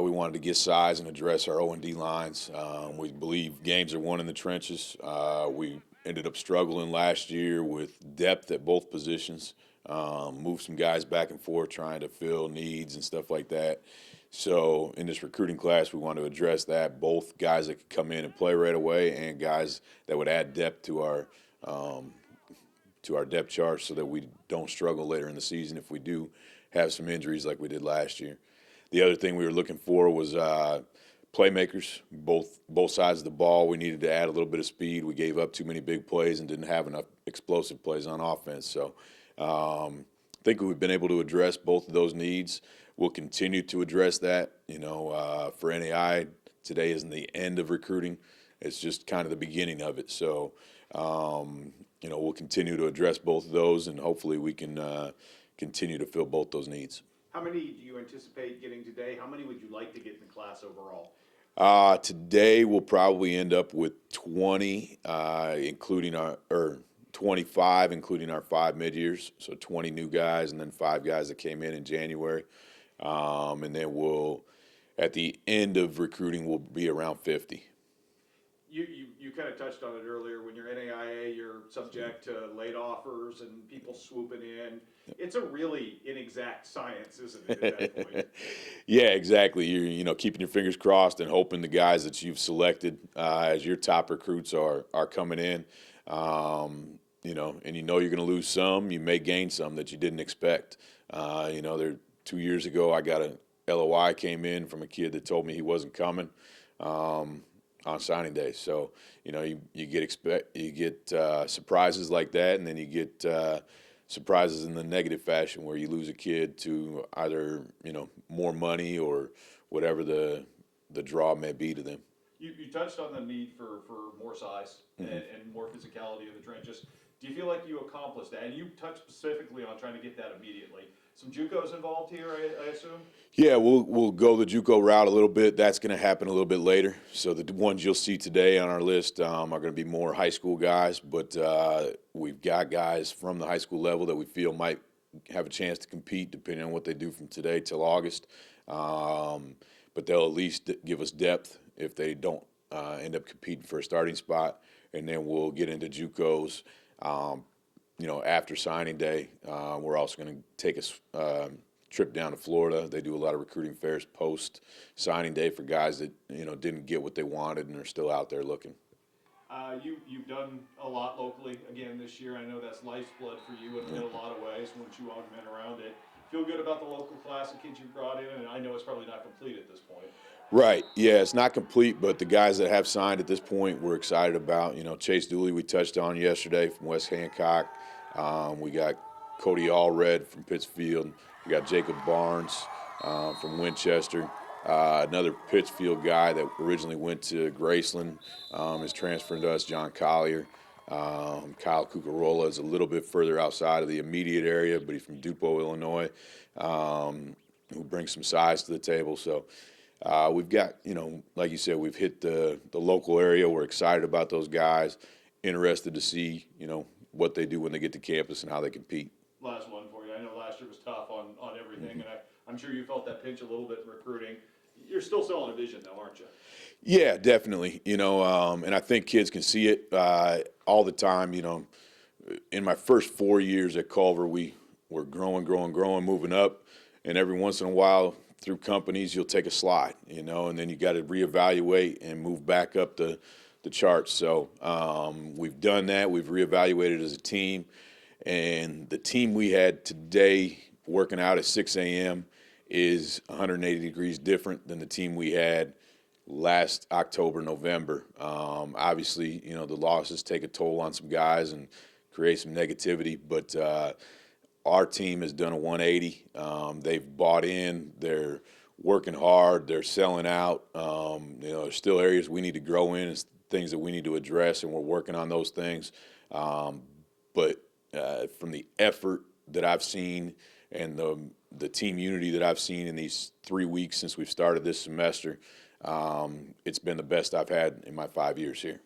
We wanted to get size and address our O&D lines. We believe games are won in the trenches. We ended up struggling last year with depth at both positions. Moved some guys back and forth trying to fill needs and stuff like that. So in this recruiting class, we want to address that, both guys that could come in and play right away and guys that would add depth to our depth chart so that we don't struggle later in the season if we do have some injuries like we did last year. The other thing we were looking for was playmakers, both sides of the ball. We needed to add a little bit of speed. We gave up too many big plays and didn't have enough explosive plays on offense. So I think we've been able to address both of those needs. We'll continue to address that. For NAI, today isn't the end of recruiting. It's just kind of the beginning of it. So, we'll continue to address both of those, and hopefully we can continue to fill both those needs. How many do you anticipate getting today? How many would you like to get in the class overall? Today we'll probably end up with 20, 25, including our 5 mid-years. So 20 new guys and then 5 guys that came in January. And then at the end of recruiting, we'll be around 50. You kind of touched on it earlier. When you're NAIA, you're subject to late offers and people swooping in. It's a really inexact science, isn't it, at that point? Yeah, exactly. You're keeping your fingers crossed and hoping the guys that you've selected as your top recruits are coming in. And you're going to lose some. You may gain some that you didn't expect. 2 years ago, I got a LOI came in from a kid that told me he wasn't coming. On signing day. So, you get surprises like that, and then you get surprises in the negative fashion where you lose a kid to either, more money or whatever the draw may be to them. You touched on the need for more size and more physicality in the trenches. Do you feel like you accomplished that? And you touched specifically on trying to get that immediately. Some JUCOs involved here, I assume? Yeah, we'll go the JUCO route a little bit. That's going to happen a little bit later. So the ones you'll see today on our list are going to be more high school guys, but we've got guys from the high school level that we feel might have a chance to compete depending on what they do from today till August. But they'll at least give us depth if they don't end up competing for a starting spot. And then we'll get into JUCOs. After signing day, we're also going to take a trip down to Florida. They do a lot of recruiting fairs post signing day for guys that didn't get what they wanted and are still out there looking. You've done a lot locally again this year. I know that's lifeblood for you in a lot of ways once you augment around it. Feel good about the local class of kids you brought in, and I know it's probably not complete at this point. Right. Yeah, it's not complete, but the guys that have signed at this point we're excited about. Chase Dooley we touched on yesterday from West Hancock. We got Cody Allred from Pittsfield. We got Jacob Barnes from Winchester. Another Pittsfield guy that originally went to Graceland is transferring to us, John Collier. Kyle Cucarola is a little bit further outside of the immediate area, but he's from Dupo, Illinois, who brings some size to the table. So we've got, like you said, we've hit the local area. We're excited about those guys, interested to see, what they do when they get to campus and how they compete. Last one for you. I know last year was tough on everything, and I'm sure you felt that pinch a little bit in recruiting. You're still selling a vision, though, aren't you? Yeah, definitely. And I think kids can see it all the time. In my first 4 years at Culver, we were growing, moving up, and every once in a while through companies you'll take a slide, and then you got to reevaluate and move back up the charts. So we've done that. We've reevaluated as a team, and the team we had today working out at 6 a.m. is 180 degrees different than the team we had last October, November. Obviously, the losses take a toll on some guys and create some negativity, but our team has done a 180. They've bought in. They're working hard. They're selling out. There's still areas we need to grow in, and things that we need to address, and we're working on those things. But from the effort that I've seen and the team unity that I've seen in these 3 weeks since we've started this semester, it's been the best I've had in my 5 years here.